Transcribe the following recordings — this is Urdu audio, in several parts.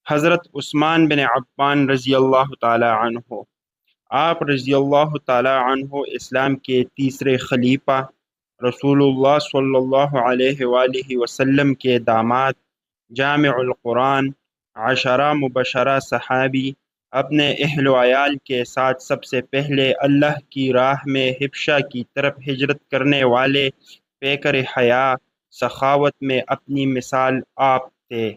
حضرت عثمان بن عفان رضی اللہ تعالی عنہ، آپ رضی اللہ تعالی عنہ اسلام کے تیسرے خلیفہ، رسول اللہ صلی اللہ علیہ وآلہ وسلم کے داماد، جامع القرآن، عشرہ مبشرہ صحابی، اپنے اہل و عیال کے ساتھ سب سے پہلے اللہ کی راہ میں حبشہ کی طرف ہجرت کرنے والے پیکر حیا سخاوت میں اپنی مثال آپ تھے۔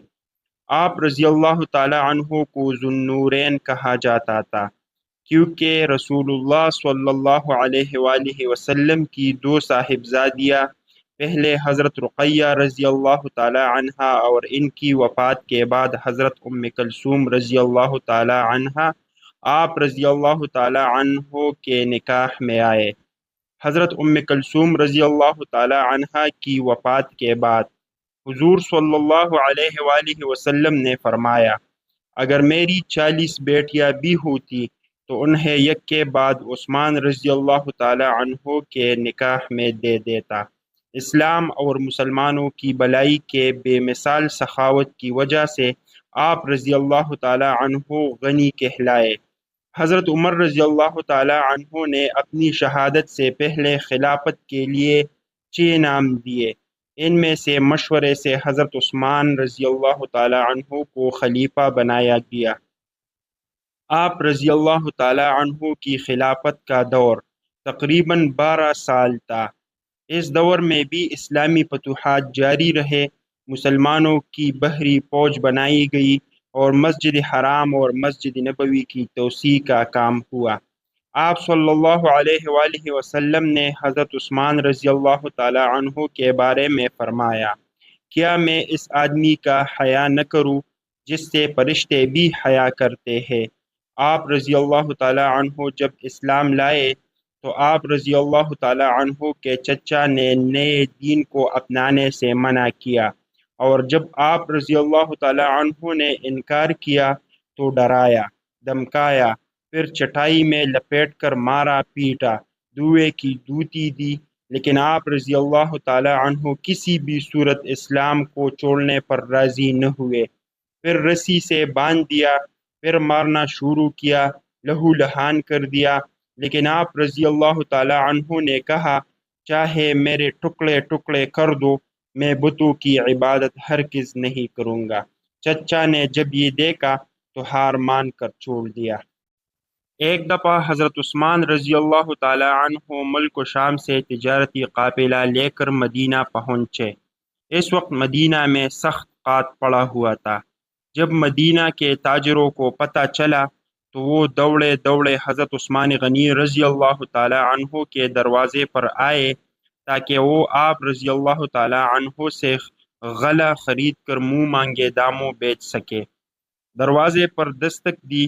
آپ رضی اللہ تعالی عنہ کو ذو النورین کہا جاتا تھا، کیونکہ رسول اللہ صلی اللہ علیہ وآلہ وسلم کی دو صاحبزادیاں، پہلے حضرت رقیہ رضی اللہ تعالی عنہا اور ان کی وفات کے بعد حضرت ام کلثوم رضی اللہ تعالی عنہا، آپ رضی اللہ تعالی عنہ کے نکاح میں آئے۔ حضرت ام کلثوم رضی اللہ تعالی عنہا کی وفات کے بعد حضور صلی اللہ علیہ وآلہ وسلم نے فرمایا، اگر میری 40 بیٹیاں بھی ہوتی تو انہیں یک کے بعد عثمان رضی اللہ تعالی عنہ کے نکاح میں دے دیتا۔ اسلام اور مسلمانوں کی بلائی کے بے مثال سخاوت کی وجہ سے آپ رضی اللہ تعالی عنہ غنی کہلائے۔ حضرت عمر رضی اللہ تعالی عنہ نے اپنی شہادت سے پہلے خلافت کے لیے 6 نام دیے، ان میں سے مشورے سے حضرت عثمان رضی اللہ تعالی عنہ کو خلیفہ بنایا گیا۔ آپ رضی اللہ تعالی عنہ کی خلافت کا دور تقریباً 12 سال تھا۔ اس دور میں بھی اسلامی فتوحات جاری رہے، مسلمانوں کی بحری فوج بنائی گئی اور مسجد حرام اور مسجد نبوی کی توسیع کا کام ہوا۔ آپ صلی اللہ علیہ وآلہ وسلم نے حضرت عثمان رضی اللہ تعالی عنہ کے بارے میں فرمایا، کیا میں اس آدمی کا حیا نہ کروں جس سے فرشتے بھی حیا کرتے ہیں؟ آپ رضی اللہ تعالی عنہ جب اسلام لائے تو آپ رضی اللہ تعالی عنہ کے چچا نے نئے دین کو اپنانے سے منع کیا، اور جب آپ رضی اللہ تعالی عنہ نے انکار کیا تو ڈرایا، دھمکایا، پھر چٹائی میں لپیٹ کر مارا پیٹا، دوے کی دوتی دی، لیکن آپ رضی اللہ تعالی عنہ کسی بھی صورت اسلام کو چھوڑنے پر راضی نہ ہوئے۔ پھر رسی سے باندھ دیا، پھر مارنا شروع کیا، لہو لہان کر دیا، لیکن آپ رضی اللہ تعالی عنہ نے کہا، چاہے میرے ٹکڑے ٹکڑے کر دو، میں بتوں کی عبادت ہرگز نہیں کروں گا۔ چچا نے جب یہ دیکھا تو ہار مان کر چھوڑ دیا۔ ایک دفعہ حضرت عثمان رضی اللہ تعالی عنہ ملک و شام سے تجارتی قافلہ لے کر مدینہ پہنچے۔ اس وقت مدینہ میں سخت قحط پڑا ہوا تھا۔ جب مدینہ کے تاجروں کو پتہ چلا تو وہ دوڑے دوڑے حضرت عثمان غنی رضی اللہ تعالی عنہ کے دروازے پر آئے تاکہ وہ آپ رضی اللہ تعالی عنہ سے غلہ خرید کر منہ مانگے داموں بیچ سکے۔ دروازے پر دستک دی،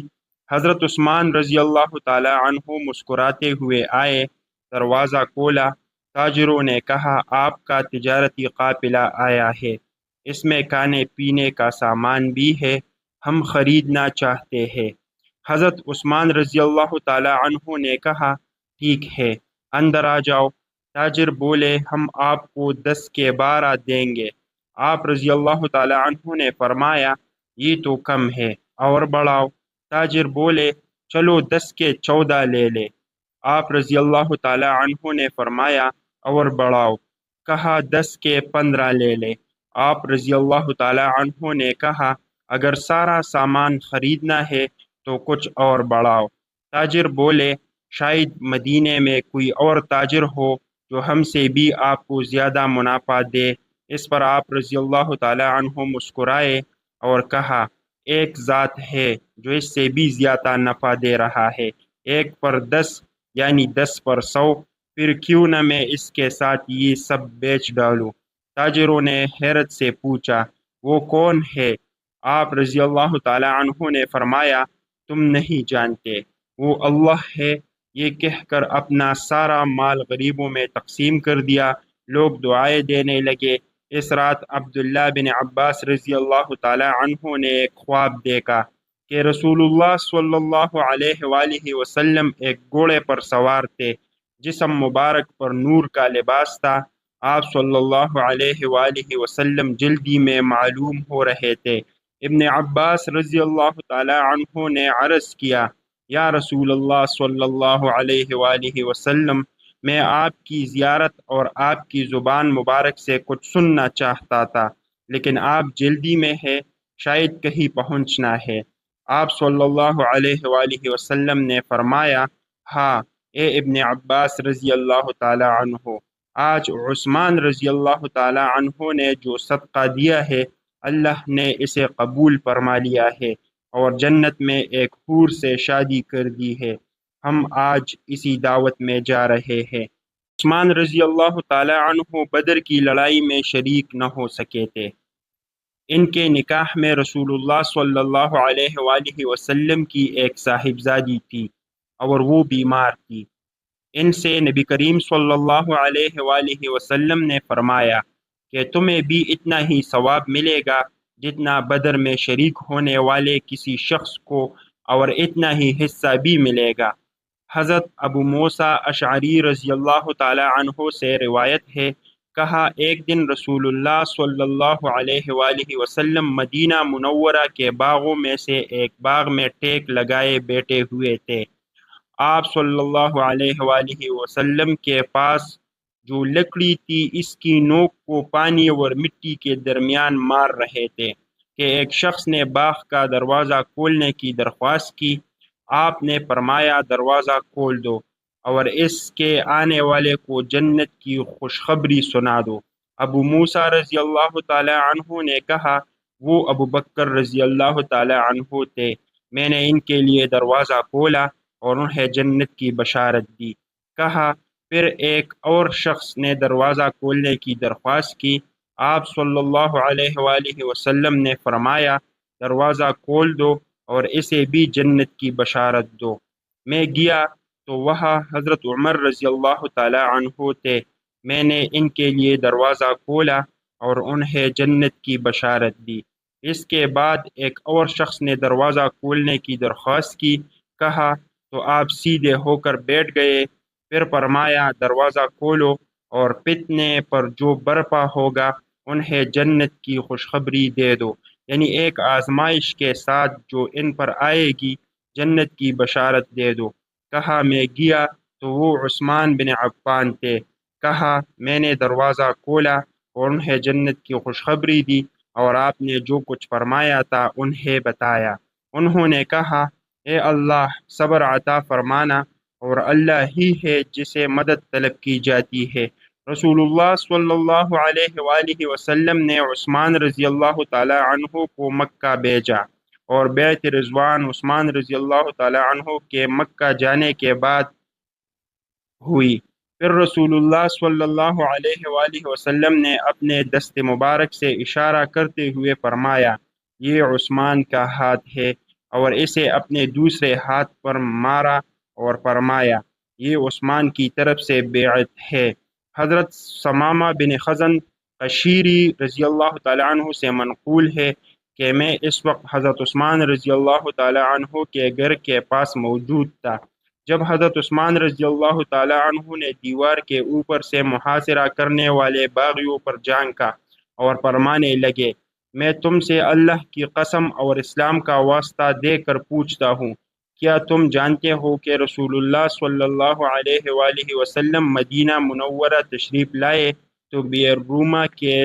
حضرت عثمان رضی اللہ تعالی عنہ مسکراتے ہوئے آئے، دروازہ کھولا۔ تاجروں نے کہا، آپ کا تجارتی قافلہ آیا ہے، اس میں کھانے پینے کا سامان بھی ہے، ہم خریدنا چاہتے ہیں۔ حضرت عثمان رضی اللہ تعالی عنہ نے کہا، ٹھیک ہے، اندر آ جاؤ۔ تاجر بولے، ہم آپ کو 10 کے 12 دیں گے۔ آپ رضی اللہ تعالی عنہ نے فرمایا، یہ تو کم ہے، اور بڑھاؤ۔ تاجر بولے، چلو 10 کے 14 لے لے۔ آپ رضی اللہ تعالی عنہ نے فرمایا، اور بڑھاؤ۔ کہا 10 کے 15 لے لے۔ آپ رضی اللہ تعالی عنہ نے کہا، اگر سارا سامان خریدنا ہے تو کچھ اور بڑھاؤ۔ تاجر بولے، شاید مدینے میں کوئی اور تاجر ہو جو ہم سے بھی آپ کو زیادہ منافع دے۔ اس پر آپ رضی اللہ تعالی عنہ مسکرائے اور کہا، ایک ذات ہے جو اس سے بھی زیادہ نفع دے رہا ہے، 1 پر 10 یعنی 10 پر 100، پھر کیوں نہ میں اس کے ساتھ یہ سب بیچ ڈالوں۔ تاجروں نے حیرت سے پوچھا، وہ کون ہے؟ آپ رضی اللہ تعالی عنہ نے فرمایا، تم نہیں جانتے، وہ اللہ ہے۔ یہ کہہ کر اپنا سارا مال غریبوں میں تقسیم کر دیا۔ لوگ دعائیں دینے لگے۔ اس رات عبداللہ بن عباس رضی اللہ تعالی عنہ نے ایک خواب دیکھا کہ رسول اللہ صلی اللہ علیہ وآلہ وسلم ایک گھوڑے پر سوار تھے، جسم مبارک پر نور کا لباس تھا۔ آپ صلی اللہ علیہ وآلہ وسلم جلدی میں معلوم ہو رہے تھے۔ ابن عباس رضی اللہ تعالی عنہ نے عرض کیا، یا رسول اللہ صلی اللہ علیہ وآلہ وسلم، میں آپ کی زیارت اور آپ کی زبان مبارک سے کچھ سننا چاہتا تھا، لیکن آپ جلدی میں ہے، شاید کہیں پہنچنا ہے۔ آپ صلی اللہ علیہ وآلہ وسلم نے فرمایا، ہاں اے ابن عباس رضی اللہ تعالی عنہ، آج عثمان رضی اللہ تعالی عنہ نے جو صدقہ دیا ہے، اللہ نے اسے قبول فرما لیا ہے اور جنت میں ایک حور سے شادی کر دی ہے۔ ہم آج اسی دعوت میں جا رہے ہیں۔ عثمان رضی اللہ تعالی عنہ بدر کی لڑائی میں شریک نہ ہو سکے تھے۔ ان کے نکاح میں رسول اللہ صلی اللہ علیہ وآلہ وسلم کی ایک صاحبزادی تھی اور وہ بیمار تھی۔ ان سے نبی کریم صلی اللہ علیہ وآلہ وسلم نے فرمایا کہ تمہیں بھی اتنا ہی ثواب ملے گا جتنا بدر میں شریک ہونے والے کسی شخص کو، اور اتنا ہی حصہ بھی ملے گا۔ حضرت ابو موسیٰ اشعری رضی اللہ تعالی عنہ سے روایت ہے، کہا ایک دن رسول اللہ صلی اللہ علیہ وآلہ وسلم مدینہ منورہ کے باغوں میں سے ایک باغ میں ٹیک لگائے بیٹھے ہوئے تھے۔ آپ صلی اللہ علیہ وآلہ وسلم کے پاس جو لکڑی تھی، اس کی نوک کو پانی اور مٹی کے درمیان مار رہے تھے کہ ایک شخص نے باغ کا دروازہ کھولنے کی درخواست کی۔ آپ نے فرمایا، دروازہ کھول دو اور اس کے آنے والے کو جنت کی خوشخبری سنا دو۔ ابو موسیٰ رضی اللہ تعالی عنہ نے کہا، وہ ابو بکر رضی اللہ تعالی عنہ تھے۔ میں نے ان کے لیے دروازہ کھولا اور انہیں جنت کی بشارت دی۔ کہا پھر ایک اور شخص نے دروازہ کھولنے کی درخواست کی۔ آپ صلی اللہ علیہ وآلہ وسلم نے فرمایا، دروازہ کھول دو اور اسے بھی جنت کی بشارت دو۔ میں گیا تو وہاں حضرت عمر رضی اللہ تعالی عنہ تھے۔ میں نے ان کے لیے دروازہ کھولا اور انہیں جنت کی بشارت دی۔ اس کے بعد ایک اور شخص نے دروازہ کھولنے کی درخواست کی۔ کہا تو آپ سیدھے ہو کر بیٹھ گئے۔ پھر فرمایا، دروازہ کھولو اور فتنے پر جو برپا ہوگا انہیں جنت کی خوشخبری دے دو، یعنی ایک آزمائش کے ساتھ جو ان پر آئے گی، جنت کی بشارت دے دو۔ کہا میں گیا تو وہ عثمان بن عفان تھے۔ کہا میں نے دروازہ کھولا اور انہیں جنت کی خوشخبری دی اور آپ نے جو کچھ فرمایا تھا انہیں بتایا۔ انہوں نے کہا، اے اللہ، صبر عطا فرمانا، اور اللہ ہی ہے جسے مدد طلب کی جاتی ہے۔ رسول اللہ صلی اللہ علیہ وآلہ وسلم نے عثمان رضی اللہ تعالی عنہ کو مکہ بھیجا، اور بیعت رضوان عثمان رضی اللہ تعالی عنہ کے مکہ جانے کے بعد ہوئی۔ پھر رسول اللہ صلی اللہ علیہ وآلہ وسلم نے اپنے دست مبارک سے اشارہ کرتے ہوئے فرمایا، یہ عثمان کا ہاتھ ہے، اور اسے اپنے دوسرے ہاتھ پر مارا اور فرمایا، یہ عثمان کی طرف سے بیعت ہے۔ حضرت ثمامہ بن خزن قشیری رضی اللہ تعالی عنہ سے منقول ہے کہ میں اس وقت حضرت عثمان رضی اللہ تعالی عنہ کے گھر کے پاس موجود تھا جب حضرت عثمان رضی اللہ تعالی عنہ نے دیوار کے اوپر سے محاصرہ کرنے والے باغیوں پر جھانکا اور فرمانے لگے، میں تم سے اللہ کی قسم اور اسلام کا واسطہ دے کر پوچھتا ہوں، کیا تم جانتے ہو کہ رسول اللہ صلی اللہ علیہ وآلہ وسلم مدینہ منورہ تشریف لائے تو بئر روما کے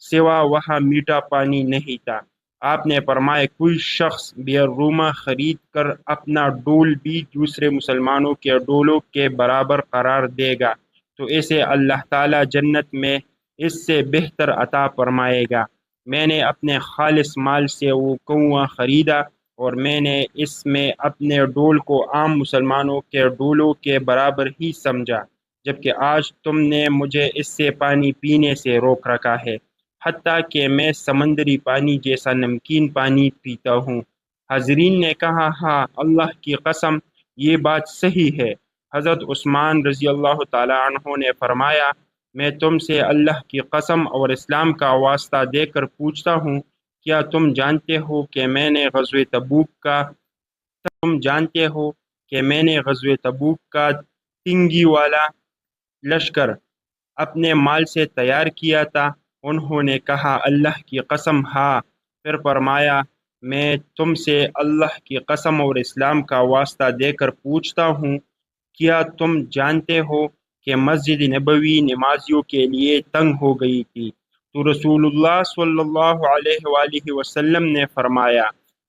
سوا وہاں میٹھا پانی نہیں تھا؟ آپ نے فرمایا، کوئی شخص بئر روما خرید کر اپنا ڈول بھی دوسرے مسلمانوں کے ڈولوں کے برابر قرار دے گا تو اسے اللہ تعالی جنت میں اس سے بہتر عطا فرمائے گا۔ میں نے اپنے خالص مال سے وہ کنواں خریدا اور میں نے اس میں اپنے ڈول کو عام مسلمانوں کے ڈولوں کے برابر ہی سمجھا، جبکہ آج تم نے مجھے اس سے پانی پینے سے روک رکھا ہے، حتیٰ کہ میں سمندری پانی جیسا نمکین پانی پیتا ہوں۔ حاضرین نے کہا، ہاں اللہ کی قسم، یہ بات صحیح ہے۔ حضرت عثمان رضی اللہ تعالی عنہ نے فرمایا، میں تم سے اللہ کی قسم اور اسلام کا واسطہ دے کر پوچھتا ہوں، کیا تم جانتے ہو کہ میں نے غزوہ تبوک کا تنگی والا لشکر اپنے مال سے تیار کیا تھا؟ انہوں نے کہا، اللہ کی قسم ہاں۔ پھر فرمایا، میں تم سے اللہ کی قسم اور اسلام کا واسطہ دے کر پوچھتا ہوں، کیا تم جانتے ہو کہ مسجد نبوی نمازیوں کے لیے تنگ ہو گئی تھی؟ تو رسول اللہ صلی اللہ علیہ وآلہ وسلم نے فرمایا،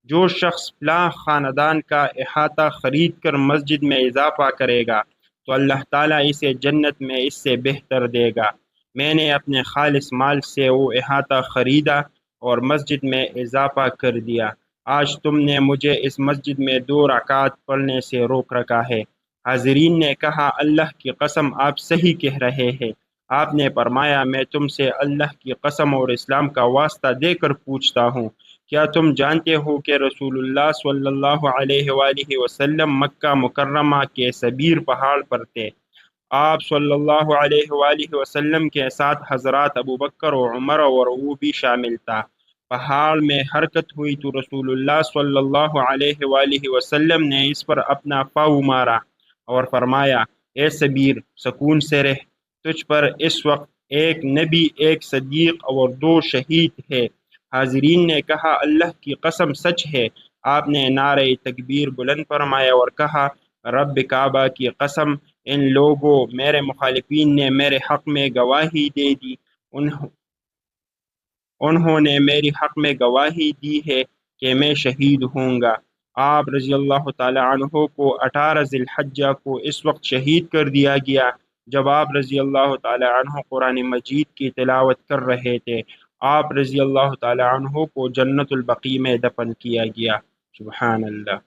جو شخص فلاں خاندان کا احاطہ خرید کر مسجد میں اضافہ کرے گا تو اللہ تعالیٰ اسے جنت میں اس سے بہتر دے گا۔ میں نے اپنے خالص مال سے وہ احاطہ خریدا اور مسجد میں اضافہ کر دیا۔ آج تم نے مجھے اس مسجد میں 2 رکعت پڑھنے سے روک رکھا ہے۔ حاضرین نے کہا، اللہ کی قسم آپ صحیح کہہ رہے ہیں۔ آپ نے فرمایا، میں تم سے اللہ کی قسم اور اسلام کا واسطہ دے کر پوچھتا ہوں، کیا تم جانتے ہو کہ رسول اللہ صلی اللہ علیہ وآلہ وسلم مکہ مکرمہ کے سبیر پہاڑ پر تھے؟ آپ صلی اللہ علیہ وآلہ وسلم کے ساتھ حضرات ابوبکر و عمر اور وہ بھی شامل تھا۔ پہاڑ میں حرکت ہوئی تو رسول اللہ صلی اللہ علیہ وآلہ وسلم نے اس پر اپنا پاؤں مارا اور فرمایا، اے سبیر، سکون سے رہ، تجھ پر اس وقت ایک نبی، ایک صدیق اور 2 شہید ہے۔ حاضرین نے کہا، اللہ کی قسم سچ ہے۔ آپ نے نعرہ تکبیر بلند فرمایا اور کہا، رب کعبہ کی قسم، ان لوگوں میرے مخالفین نے میرے حق میں گواہی دے دی، انہوں نے میری حق میں گواہی دی ہے کہ میں شہید ہوں گا۔ آپ رضی اللہ تعالی عنہ کو 18 ذی الحجہ کو اس وقت شہید کر دیا گیا جب آپ رضی اللہ تعالی عنہ قرآن مجید کی تلاوت کر رہے تھے۔ آپ رضی اللہ تعالی عنہ کو جنت البقیع میں دفن کیا گیا۔ سبحان اللہ۔